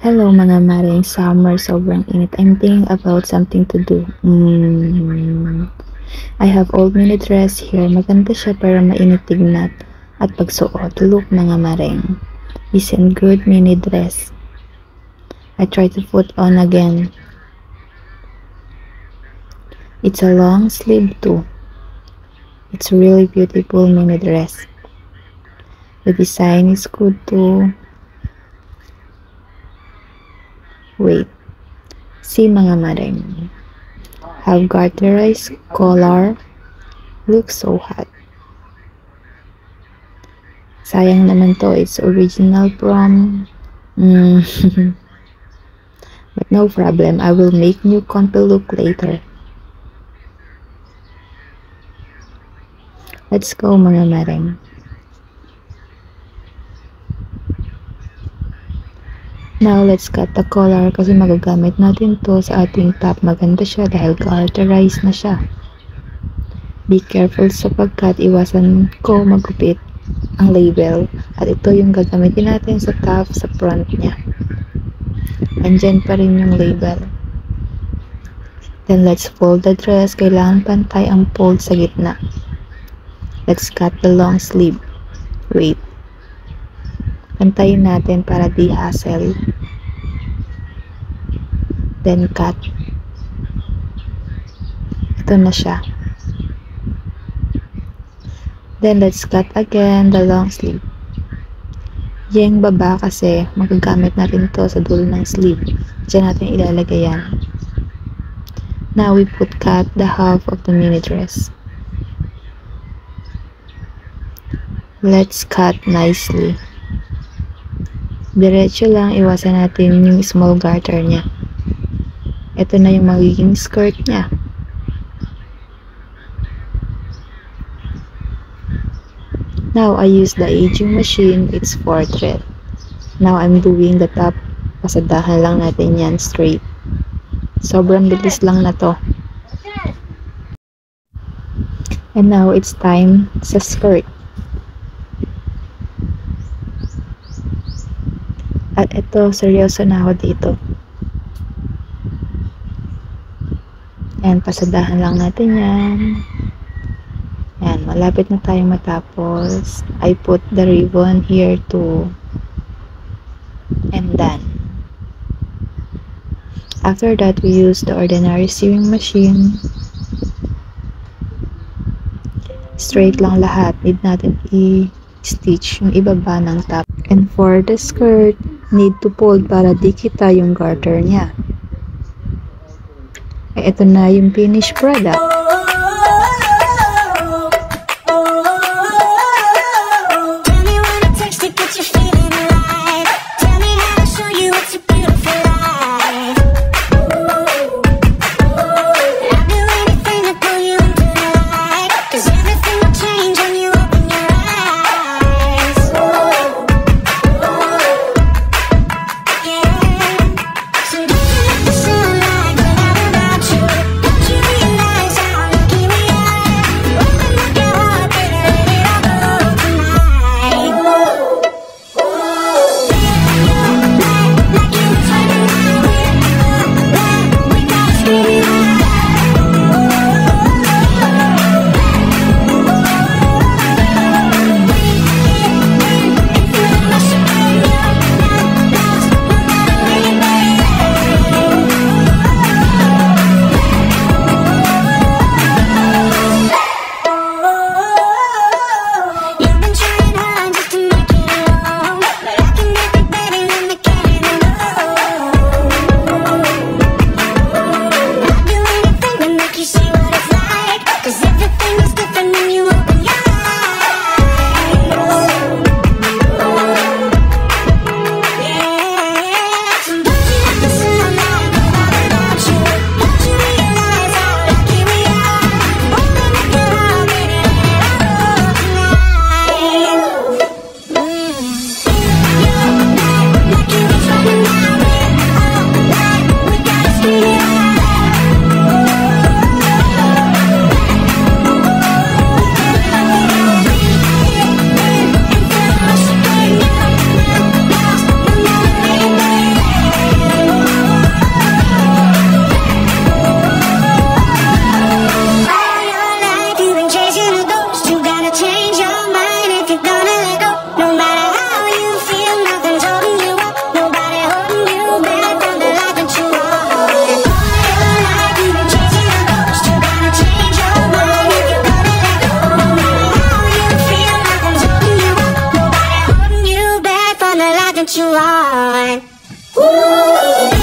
Hello mga maring summer, sobrang init. I'm thinking about something to do. I have old mini dress here. Maganda siya pero mainit tignan at pagsuot. Look mga maring. Isn't good mini dress. I try to put on again. It's a long sleeve too. It's really beautiful mini dress. The design is good too. Wait. See mga maring. Have garterized collar. Looks so hot. Sayang naman to. It's original from... But no problem. I will make new comfy look later. Let's go mga maring. Now, let's cut the collar kasi magagamit natin to sa ating top. Maganda siya dahil garterized na siya. Be careful sa pagkat iwasan ko magupit ang label. At ito yung gagamitin natin sa top sa front niya. Andyan pa rin yung label. Then, let's fold the dress. Kailangan pantay ang fold sa gitna. Let's cut the long sleeve. Wait. Pantayin natin para di hassle. Then cut. Ito na siya. Then let's cut again the long sleeve. Yung baba kasi magagamit natin to sa dulo ng sleeve. Diyan natin ilalagay yan. Now we cut the half of the mini dress. Let's cut nicely. Diretso lang, iwasan natin yung small garter niya. Ito na yung magiging skirt niya. Now, I use the aging machine. It's 4 thread. Now, I'm doing the top. Pasadahan lang natin yan straight. Sobrang bilis lang na to. And now, it's time sa skirt. At ito, seryoso na ako dito. Ayan, pasadahan lang natin yan. Ayan, malapit na tayong matapos. I put the ribbon here too. And done. After that, we use the ordinary sewing machine. Straight lang lahat. Need natin i-stitch yung ibaba ng top. And for the skirt, need to fold para di kita yung garter niya. Ito na yung finished product. don't you want? Ooh.